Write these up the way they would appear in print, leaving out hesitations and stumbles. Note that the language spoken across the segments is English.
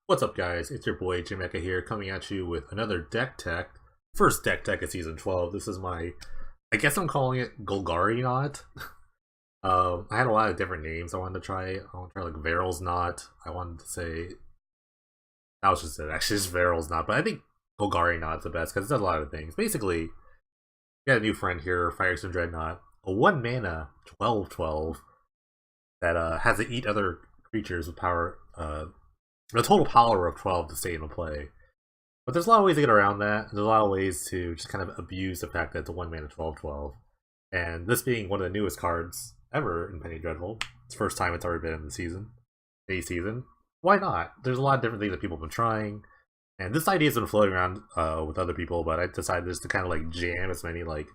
What's up, guys? It's your boy Jamaica here, coming at you with another deck tech. First deck tech of season 12. This is my, I guess I'm calling it Golgari-Nought. I had a lot of different names I wanted to try. I want to try like Varel's Knot. I wanted to say that was just it. Actually, just Varel's Knot, but I think Golgari-Knought's the best because it does a lot of things. Basically, we got a new friend here, Firestone Dreadnought, a 1 mana 12/12 that has to eat other creatures with power. A total power of 12 to stay in the play. But there's a lot of ways to get around that. There's a lot of ways to just kind of abuse the fact that it's a 1 mana 12/12. And this being one of the newest cards ever in Penny Dreadful, it's the first time it's ever been in the season, a season. Why not? There's a lot of different things that people have been trying. And this idea has been floating around with other people, but I decided just to kind of like jam as many like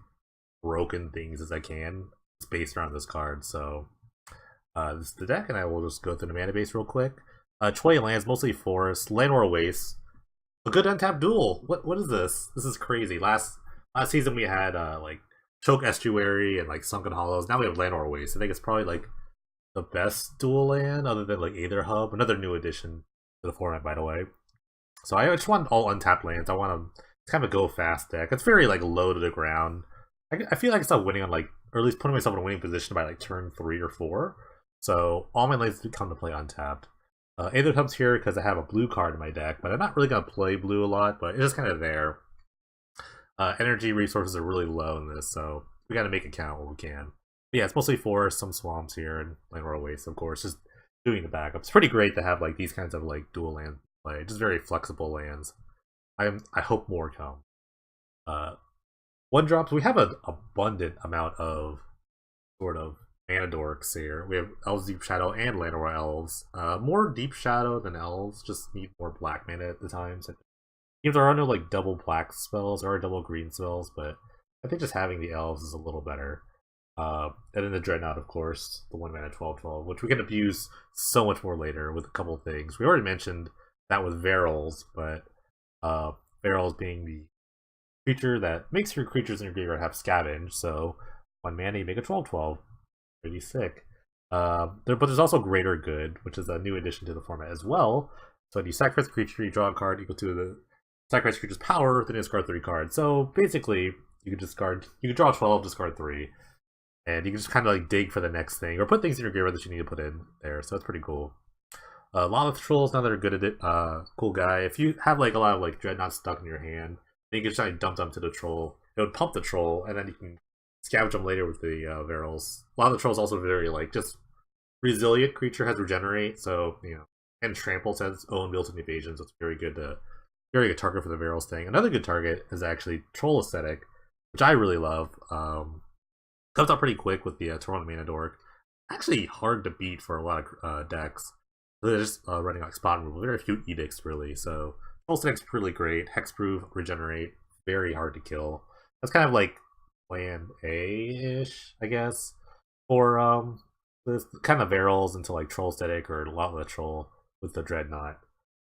broken things as I can. It's based around this card. So this is the deck, and I will just go through the mana base real quick. 20 lands, mostly forest, land or waste. A good untapped duel. What is this? This is crazy. Last season we had like Choke Estuary and like Sunken Hollows. Now we have land or waste. I think it's probably like the best dual land other than like Aether Hub. Another new addition to the format, by the way. So I just want all untapped lands. I want to kind of go fast deck. It's very like low to the ground. I feel like I start winning on like, or at least putting myself in a winning position by like turn 3 or 4. So all my lands come to play untapped. Aether Hub's here because I have a blue card in my deck, but I'm not really going to play blue a lot, but it's just kind of there. Energy resources are really low in this, so we got to make it count when we can. But yeah, it's mostly forest, some swamps here, and land royal waste, of course, just doing the backup. It's pretty great to have like these kinds of like dual land play, just very flexible lands. I hope more come. One drops, we have an abundant amount of sort of mana dorks here. We have Elves Deep Shadow and Llanowar Elves. More Deep Shadow than Elves, just need more black mana at the times. There are no like double black spells, or double green spells, but I think just having the Elves is a little better. And then the Dreadnought, of course, the 1 mana 12/12, which we can abuse so much more later with a couple of things. We already mentioned that with Varels, but Varels being the creature that makes your creatures in your graveyard have scavenge, so 1 mana you make a 12/12. Pretty sick. But there's also Greater Good, which is a new addition to the format as well. So when you sacrifice a creature, you draw a card equal to the sacrifice creature's power, then you discard 3 cards. So basically, you can draw 12, discard 3, and you can just kind of like dig for the next thing, or put things in your graveyard that you need to put in there. So it's pretty cool. A lot of trolls now that are good at it. Cool guy. If you have like a lot of like dreadnoughts stuck in your hand, then you can just like dump them to the troll. It would pump the troll, and then you can scavenge them later with the Varels. A lot of the trolls also very like just resilient. Creature has regenerate, so you know, and trample has its own built-in evasion, so it's very good target for the Varels thing. Another good target is actually Troll Aesthetic, which I really love. Comes out pretty quick with the Toronto Mana Dork. Actually hard to beat for a lot of decks. They're just running like spot removal. Very few edicts really. So Troll Aesthetic's really great. Hexproof, regenerate, very hard to kill. That's kind of like plan A-ish, I guess, for this kind of Varels into like Troll Aesthetic or a lot of the Troll with the Dreadnought.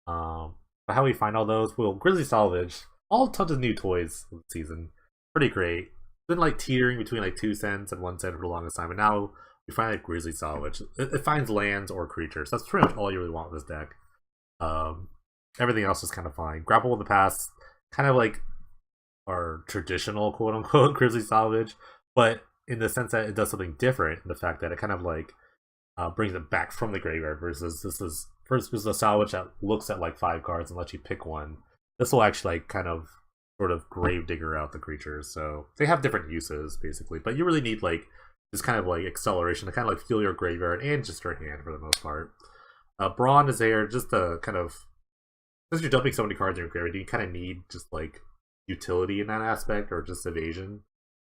But how we find all those? Well, Grizzly Salvage, all tons of new toys this season. Pretty great. Been like teetering between like 2 cents and 1 cent for the longest time, and now we find like Grizzly Salvage. It finds lands or creatures. That's pretty much all you really want with this deck. Everything else is kind of fine. Grapple with the Past, kind of like our traditional quote unquote Grizzly Salvage, but in the sense that it does something different, in the fact that it kind of like brings it back from the graveyard, versus this is a salvage that looks at like 5 cards and lets you pick one. This will actually like kind of sort of grave digger out the creatures, so they have different uses basically, but you really need like this kind of like acceleration to kind of like fuel your graveyard and just your hand for the most part. Brawn is there just to kind of, since you're dumping so many cards in your graveyard, you kind of need just like utility in that aspect, or just evasion.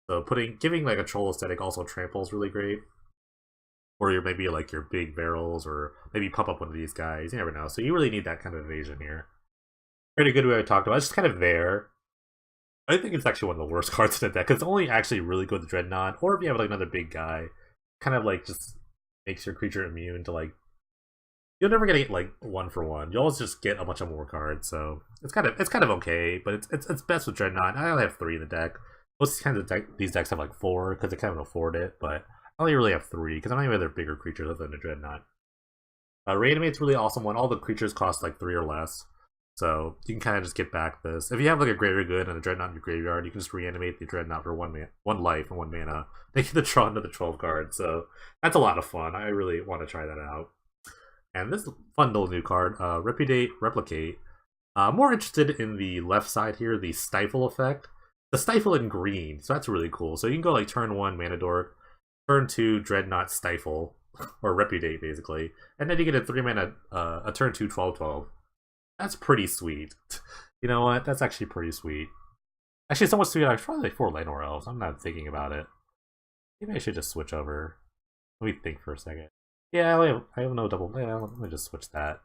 So giving like a Troll Aesthetic also trample is really great. Or maybe like your big barrels, or maybe pump up one of these guys. You never know. So you really need that kind of evasion here. Pretty good way I talked about. It's just kind of there. I think it's actually one of the worst cards in the deck, because it's only actually really good with Dreadnought, or if you have like another big guy, kind of like just makes your creature immune to like, you'll never get like 1 for 1. You always just get a bunch of more cards, so it's kind of okay, but it's best with Dreadnought. I only have 3 in the deck. Most kinds of these decks have like 4 because they kind of afford it, but I only really have 3 because I don't even have other bigger creatures other than a Dreadnought. Reanimate's really awesome one. All the creatures cost like 3 or less. So you can kind of just get back this. If you have like a Graveyard Good and a Dreadnought in your graveyard, you can just reanimate the Dreadnought for one life and 1 mana. They get the draw into the 12 card. So that's a lot of fun. I really want to try that out. And this fun little new card, Repudiate, Replicate. More interested in the left side here, the Stifle effect. The Stifle in green, so that's really cool. So you can go like turn 1 Mana Dork, turn 2 Dreadnought Stifle, or Repudiate basically, and then you get a 3 mana, a turn 2 12/12. That's pretty sweet. You know what? That's actually pretty sweet. Actually, so much sweet. I should probably like 4 Llanowar Elves. I'm not thinking about it. Maybe I should just switch over. Let me think for a second. Yeah, I have no double. Yeah, let me just switch that.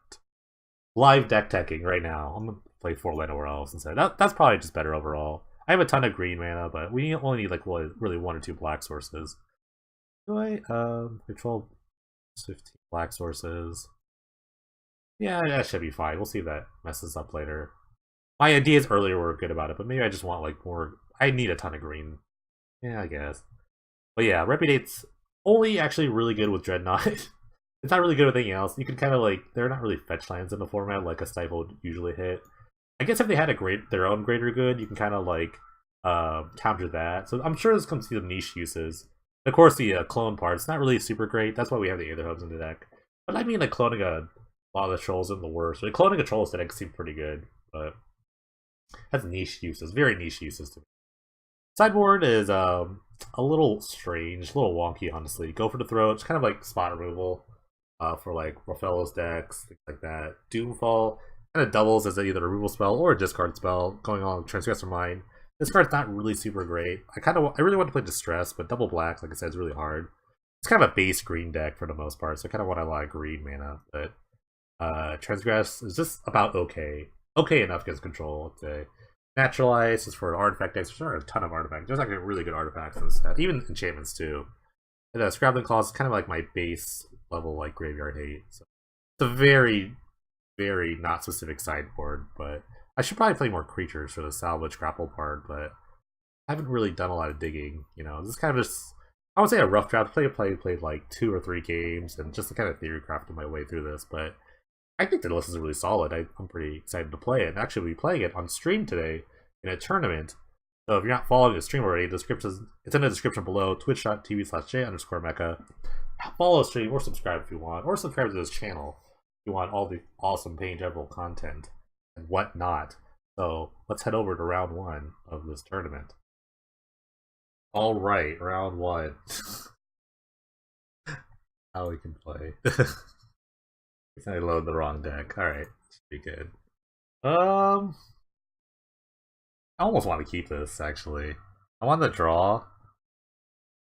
Live deck teching right now. I'm gonna play 4 Llanowar Elves instead. That's probably just better overall. I have a ton of green mana, but we only need like really 1 or 2 black sources. Do I? 12, 15 black sources. Yeah, that should be fine. We'll see if that messes up later. My ideas earlier were good about it, but maybe I just want like more. I need a ton of green. Yeah, I guess. But yeah, Repudiate's only actually really good with Dreadnought. It's not really good with anything else. You can kind of like, they're not really fetch lands in the format like a Stifle would usually hit. I guess if they had their own Greater Good, you can kind of like counter that. So I'm sure this comes to some niche uses. Of course, the clone part, it's not really super great. That's why we have the Aether Hubs in the deck. But I mean, like cloning a lot of the trolls isn't the worst. Like, cloning a troll aesthetic seems pretty good, but has niche uses, very niche uses to me. Sideboard is a little strange, a little wonky, honestly. Go for the throat, it's kind of like spot removal for like Rafello's decks, things like that. Doomfall kind of doubles as either a removal spell or a discard spell, going on Transgressor Mind. This card's not really super great. I really want to play Distress, but double black, like I said, is really hard. It's kind of a base green deck for the most part, so I kind of want a lot of green mana, but Transgress is just about okay. Okay enough against control, I'd say. Naturalize is for artifact decks. There's not a ton of artifacts. There's actually really good artifacts in this set. Even enchantments too. And Scrabbling Claws is kind of like my base level like graveyard hate. So it's a very, very not specific sideboard, but I should probably play more creatures for the salvage grapple part, but I haven't really done a lot of digging, you know. This is kind of just, I would say a rough draft. Played like 2 or 3 games and just to kind of theory crafted my way through this, but I think the list is really solid. I'm pretty excited to play it. And actually, we'll be playing it on stream today in a tournament. So if you're not following the stream already, it's in the description below, twitch.tv/j_mecha. Follow the stream or subscribe if you want, or subscribe to this channel if you want all the awesome Pain General content and whatnot. So let's head over to round 1 of this tournament. Alright, round 1. How we can play. I load the wrong deck. Alright, should be good. I almost want to keep this, actually. I want the draw.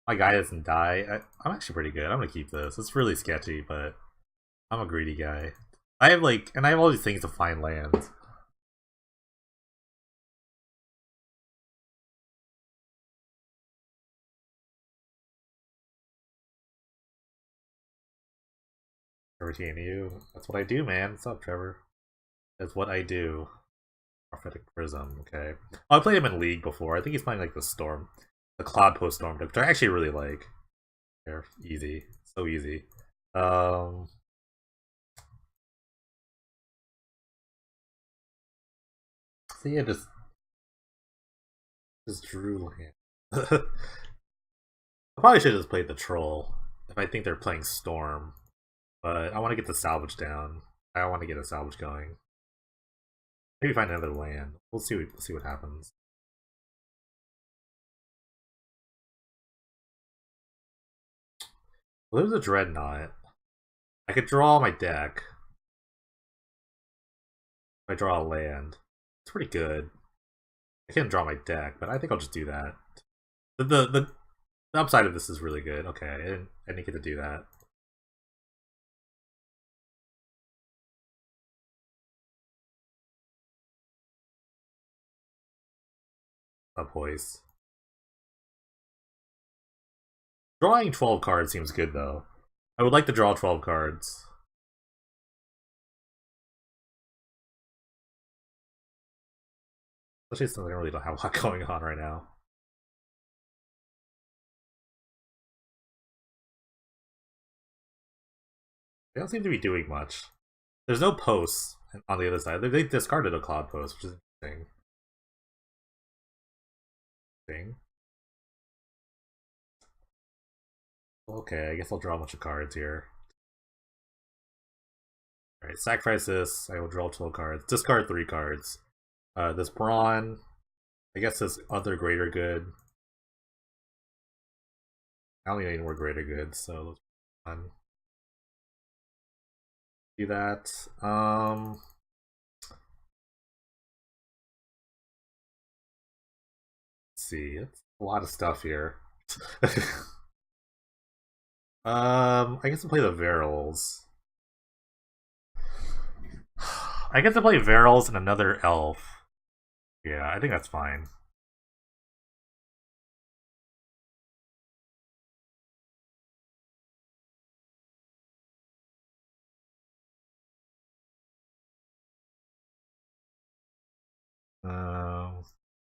My guy doesn't die. I'm actually pretty good. I'm gonna keep this. It's really sketchy, but I'm a greedy guy. I have all these things to find lands. Retain you. That's what I do, man. What's up, Trevor? That's what I do. Prophetic Prism, okay. Oh, I played him in League before. I think he's playing like the Storm. The Cloud Post Storm deck, which I actually really like. They're easy. So easy. So yeah, just drew land. I probably should have just played the Troll if I think they're playing Storm. But I want to get the salvage down. I want to get a salvage going. Maybe find another land. We'll see what happens. Well, there's a Dreadnought. I could draw my deck. If I draw a land. It's pretty good. I can't draw my deck, but I think I'll just do that. The upside of this is really good. Okay, I didn't get to do that. Subhoist. Drawing 12 cards seems good, though. I would like to draw 12 cards. Especially since I really don't have a lot going on right now. They don't seem to be doing much. There's no posts on the other side. They discarded a cloud post, which is interesting. Okay, I guess I'll draw a bunch of cards here. Alright, sacrifice this. I will draw 12 cards. Discard 3 cards. This Brawn. I guess this other greater good. I don't need any more greater goods, so let's do that. Let's see, it's a lot of stuff here. I guess I'll play the Verils. I get to play Verils and another elf. Yeah, I think that's fine.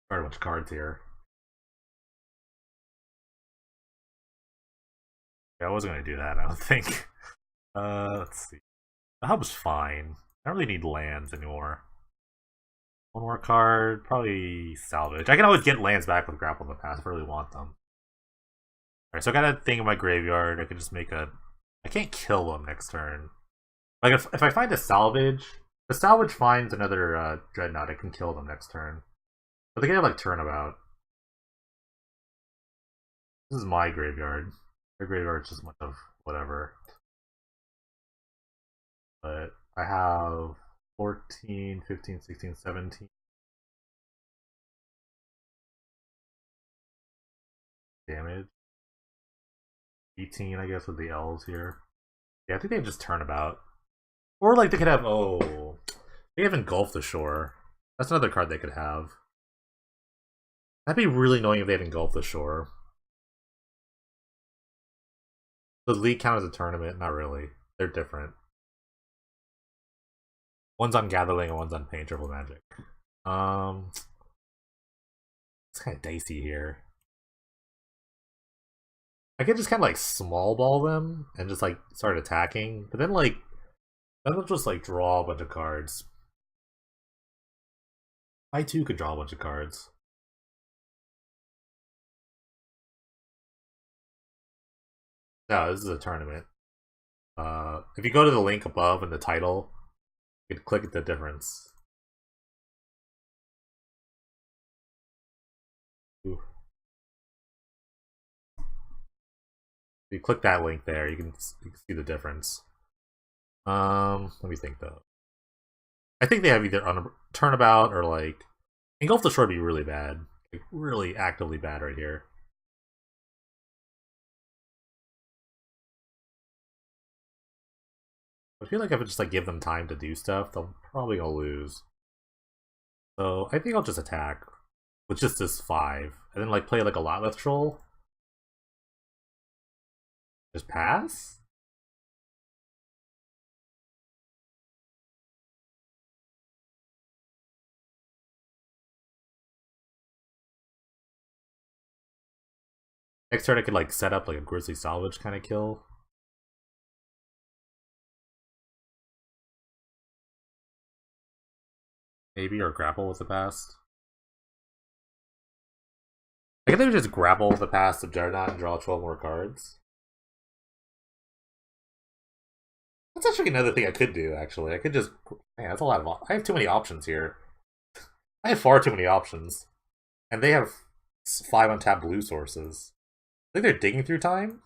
Start a bunch of cards here. Yeah, I wasn't gonna do that, I don't think. Let's see. The hub's fine. I don't really need lands anymore. One more card, probably salvage. I can always get lands back with grapple in the past if I really want them. Alright, so I got a thing in my graveyard. I can just make a... I can't kill them next turn. Like, if I find a salvage... The salvage finds another Dreadnought, I can kill them next turn. But they can have, like, turnabout. This is my graveyard. Their graveyard's just a bunch of whatever. But I have 14, 15, 16, 17. Damage. 18, I guess, with the elves here. Yeah, I think they just turnabout. Or, like, they could have... Oh... They have Engulf the Shore. That's another card they could have. That'd be really annoying if they had Engulf the Shore. The league count as a tournament? Not really. They're different. One's on Gatherling and one's on Paint Triple Magic. It's kind of dicey here. I could just kind of like small ball them and just like start attacking, but then like they'll just like draw a bunch of cards. I too could draw a bunch of cards. No, this is a tournament. If you go to the link above in the title, you can click the difference. Ooh. If you click that link there, you can see the difference. Let me think though. I think they have either on a turnabout or like Engulf the Shore would be really bad, like really actively bad right here. I feel like if I just like give them time to do stuff, they'll probably gonna lose. So I think I'll just attack with just this 5, and then like play like a Lotleth Troll. Just pass? Next turn I could like set up like a Grizzly Salvage kind of kill. Maybe, or grapple with the past. I guess they would just grapple with the past of Dreadnought and draw 12 more cards. That's actually another thing I could do, actually. I could just... Man, that's a lot of... I have too many options here. I have far too many options. And they have 5 untapped blue sources. I think they're digging through time?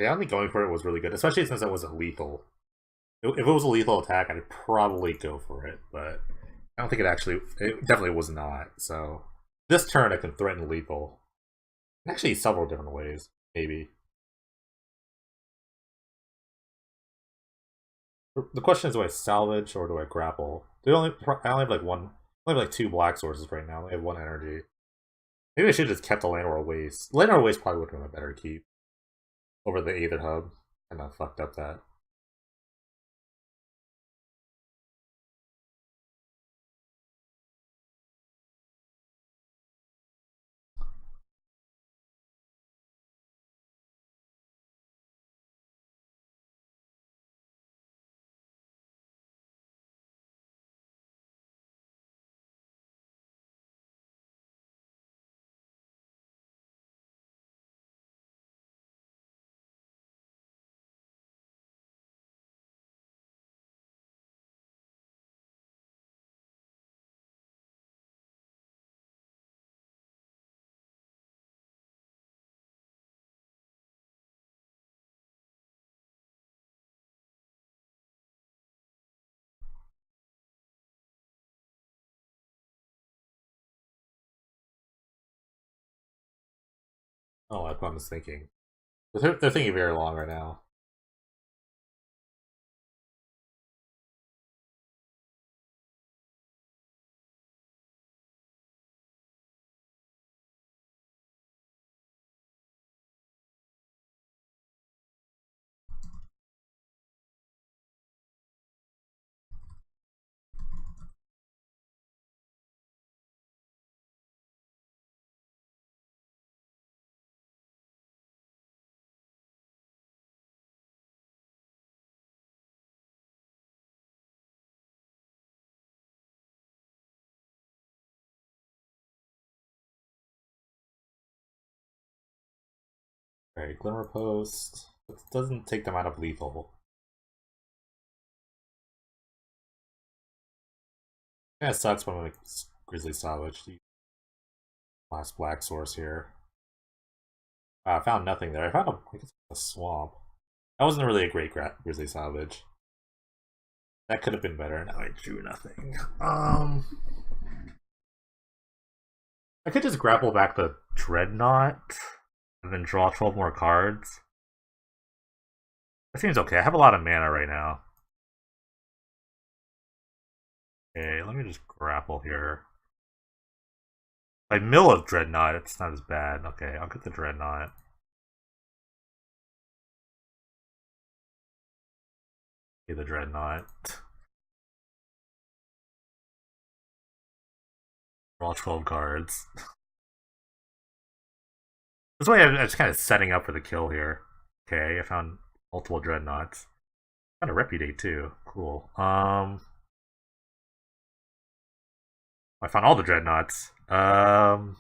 Yeah, I think going for it was really good, especially since it wasn't lethal. If it was a lethal attack, I'd probably go for it, but I don't think it actually... It definitely was not, so... This turn I can threaten lethal. Actually, several different ways. Maybe. The question is, do I salvage or do I grapple? I only have like one. I only have like two black sources right now. I have one energy. Maybe I should have just kept the Llanowar Waste. Llanowar Waste probably would have been a better keep over the Aether Hub. I know, fucked up that. Oh, that's what I was thinking. They're thinking very long right now. Alright, Glimmer Post. It doesn't take them out of lethal. Yeah, it sucks when like Grizzly Salvage. The last black source here. I found nothing there. I found I guess a swamp. That wasn't really a great Grizzly Salvage. That could have been better. Now I drew nothing. I could just grapple back the Dreadnought and then draw 12 more cards. That seems okay. I have a lot of mana right now. Okay, let me just grapple here. I mill a Dreadnought, it's not as bad. Okay, I'll get the Dreadnought. Okay, the Dreadnought. Draw 12 cards. This way I'm just kind of setting up for the kill here. Okay, I found multiple Dreadnoughts. Found a Repudiate too. Cool. I found all the Dreadnoughts. Well,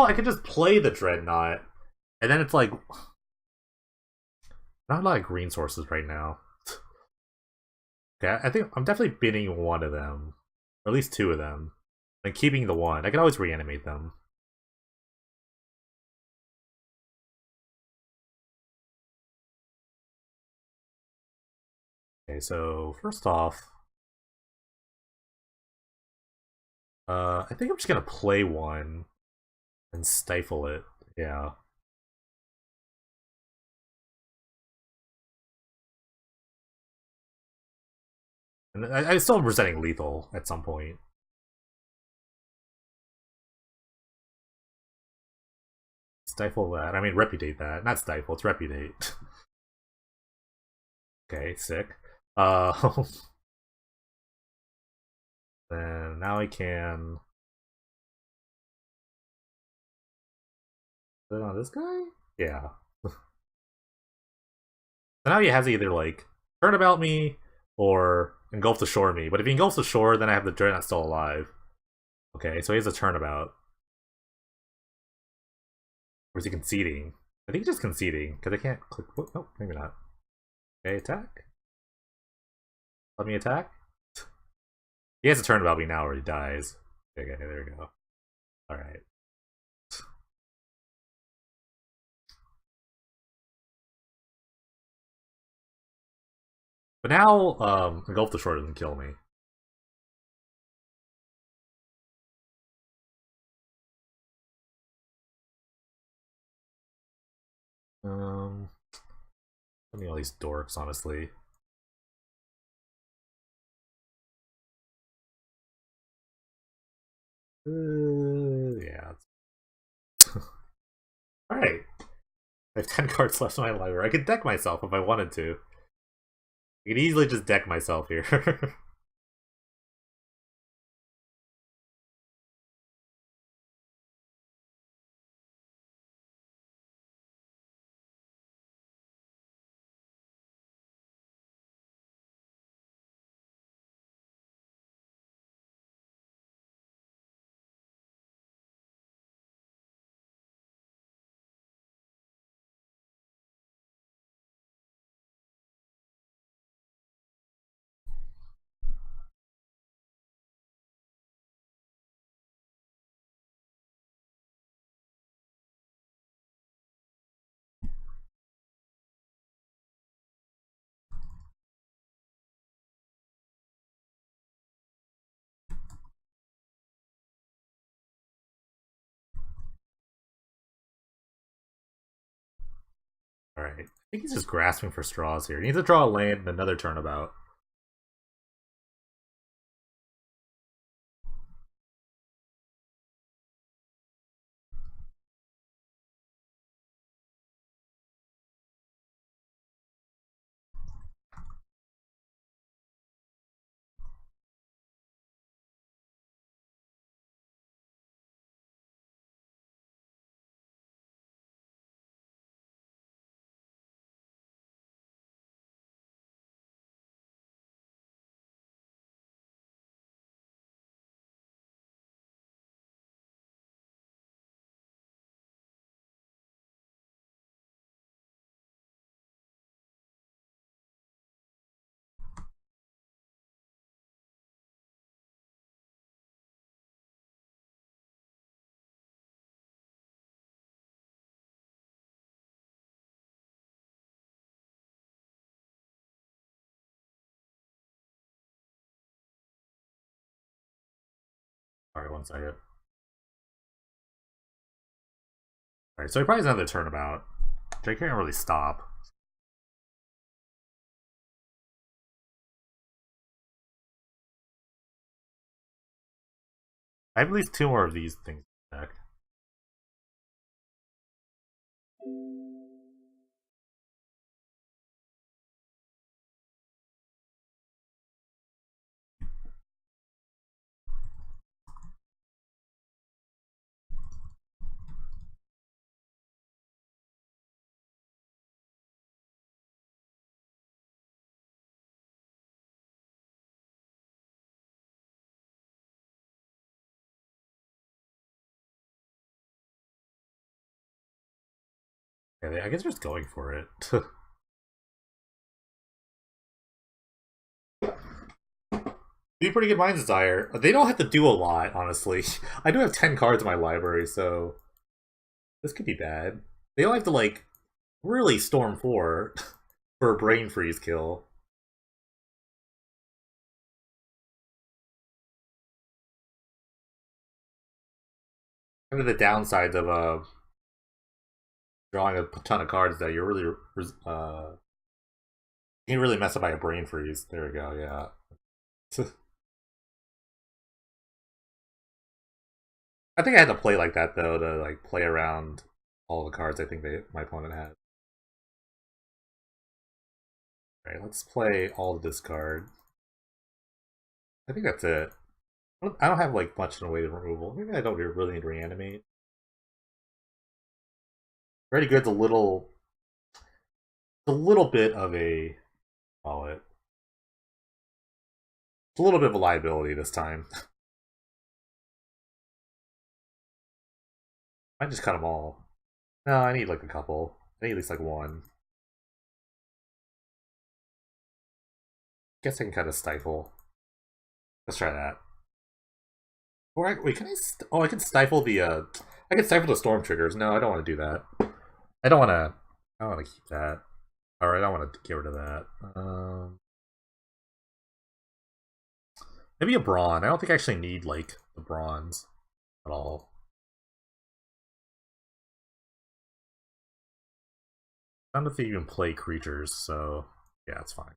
I could just play the Dreadnought, and then it's like not a lot of green sources right now. Okay, I think I'm definitely binning one of them, or at least two of them, and keeping the one. I can always reanimate them. Okay, so first off, I think I'm just gonna play one and stifle it. Yeah. And I still am presenting lethal at some point. Stifle that. I mean, repudiate that. Not stifle, it's repudiate. Okay, sick. Then now I can put it on this guy? Yeah. So now he has either like turnabout me or engulf the shore me. But if he engulfs the shore, then I have the Dreadnought still alive. Okay, so he has a turnabout. Or is he conceding? I think he's just conceding, because I can't click. Oh, no, maybe not. Okay, attack. Let me attack. He has a turnabout me now or he dies. Okay, there we go. Alright. But now, engulf the shore doesn't kill me. I mean, all these dorks, honestly. Yeah. Alright. I have 10 cards left in my library. I could deck myself if I wanted to. I could easily just deck myself here. Alright. I think he's just grasping for straws here. He needs to draw a land and another turnabout. Alright, one second. Alright, so he probably has another turnabout. Which I can't really stop. I have at least 2 more of these things in the deck. Yeah, I guess they're just going for it. Be pretty good Mind's Desire. They don't have to do a lot, honestly. I do have 10 cards in my library, so this could be bad. They don't have to, like, really Storm 4 for a Brain Freeze kill. Kind of the downsides of drawing a ton of cards that you're really you can really mess up by a Brain Freeze. There we go, yeah. I think I had to play like that though to like play around all the cards I think my opponent had. Alright, let's play all the discard. I think that's it. I don't have like much in the way of removal. Maybe I don't really need to reanimate. Very Good's a little bit of a call it. It's a little bit of a liability this time. I just cut them all. No, I need like a couple. I need at least like one. Guess I can kind of stifle. Let's try that. Or wait, can I? Oh, I can stifle the. I can stifle the storm triggers. No, I don't want to do that. I don't want to. I want to keep that. All right, I want to get rid of that. Maybe a brawn. I don't think I actually need like the bronze at all. I don't know if they even play creatures, so yeah, it's fine.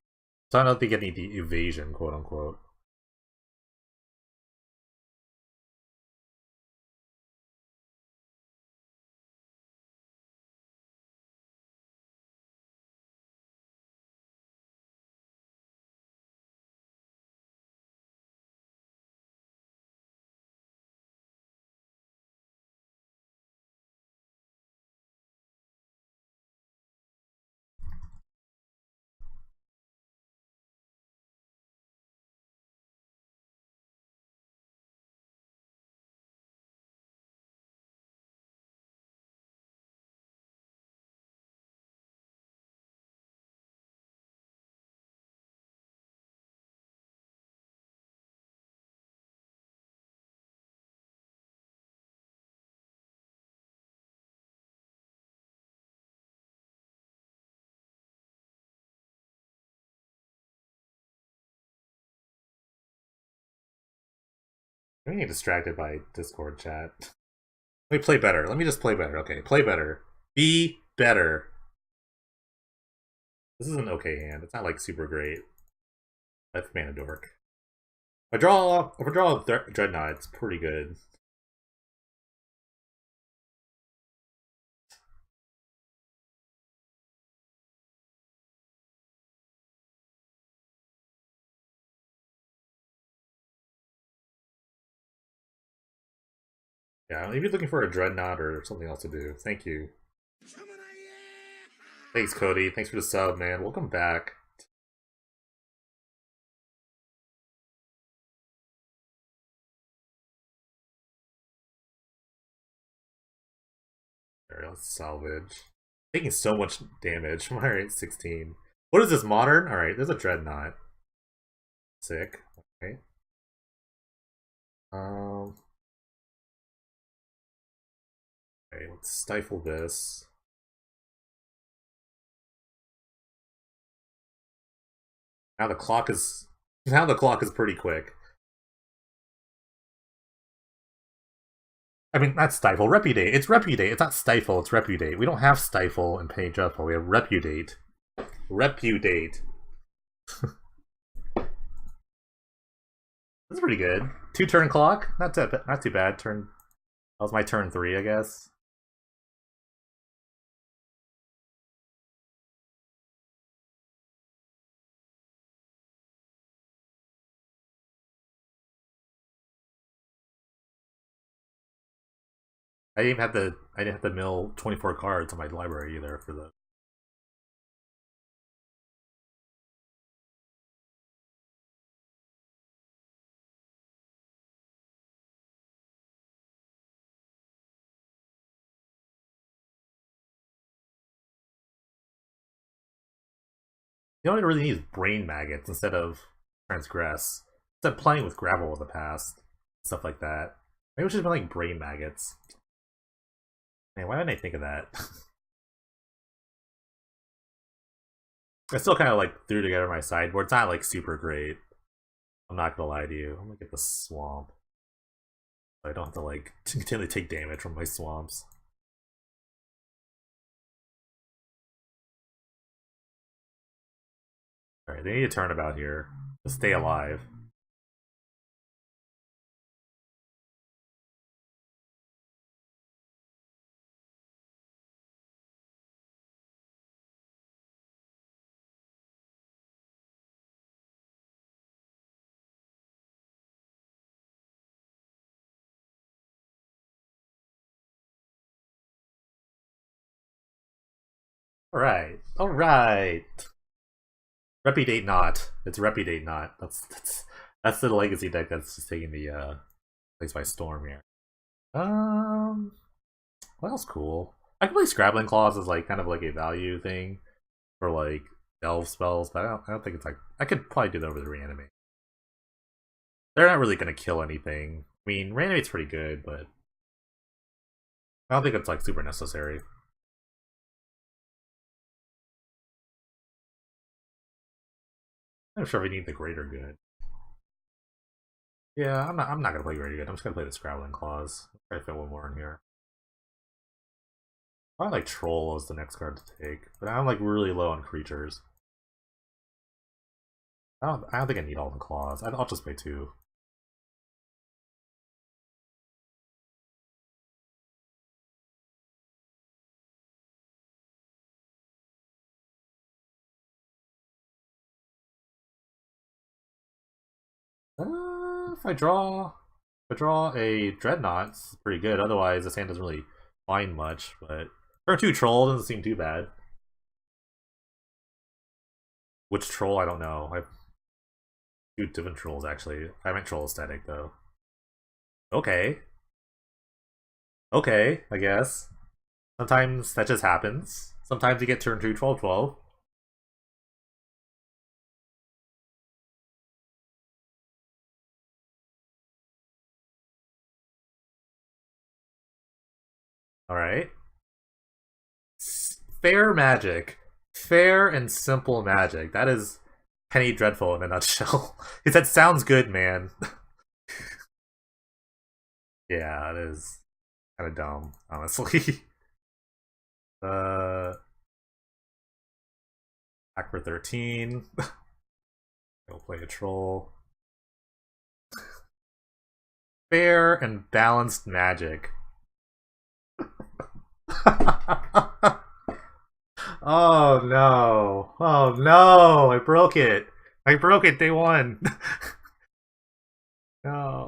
So I don't think they get any evasion, quote unquote. I'm getting distracted by Discord chat. Let me play better. Let me just play better. Okay, play better. Be better. This is an okay hand. It's not like super great. That's mana dork. If I draw a Dreadnought, it's pretty good. Yeah, maybe looking for a Dreadnought or something else to do. Thank you. Thanks, Cody. Thanks for the sub, man. Welcome back. Alright, let's salvage. Taking so much damage. Alright, 16. What is this, modern? Alright, there's a Dreadnought. Sick. Okay. Um. Okay, let's stifle this. Now the clock is pretty quick. I mean, not Stifle, Repudiate. It's Repudiate. It's not Stifle, it's Repudiate. We don't have Stifle and Page Up, we have Repudiate. Repudiate. That's pretty good. 2-turn clock? Not too bad. That was my turn 3, I guess. I didn't have to mill 24 cards on my library either for the. You know what it really needs? Brain maggots instead of transgress. Instead of playing with gravel in the past. Stuff like that. Maybe we should have been like brain maggots. Man, why didn't I think of that? I still kind of like threw together my sideboard. It's not like super great. I'm not gonna lie to you. I'm gonna get the swamp. I don't have to like continually take damage from my swamps. Alright, they need a turnabout here to stay alive. Alright. Alright. Golgari-Nought. It's Golgari-Nought. That's the legacy deck that's just taking the place by storm here. What else cool? I can play Scrabbling Claws as like kind of like a value thing for like delve spells, but I don't think it's like I could probably do that over the reanimate. They're not really gonna kill anything. I mean, reanimate's pretty good, but I don't think it's like super necessary. I'm not sure if we need the greater good. Yeah, I'm not gonna play greater good. I'm just gonna play the Scrabbling Claws. Try to fit one more in here. I like Troll as the next card to take, but I'm like really low on creatures. I don't think I need all the claws. I'll just pay 2. If I draw a Dreadnought, it's pretty good. Otherwise, this hand doesn't really find much. But turn 2 Troll doesn't seem too bad. Which Troll? I don't know. I have 2 different Trolls actually. I meant Troll Aesthetic though. Okay. Okay, I guess. Sometimes that just happens. Sometimes you get turn 2 12/12. Alright. Fair magic. Fair and simple magic. That is Penny Dreadful in a nutshell. He said, sounds good, man. Yeah, it is kind of dumb, honestly. Back for 13. Go play a troll. Fair and balanced magic. Oh no. Oh no. I broke it. I broke it day 1. No.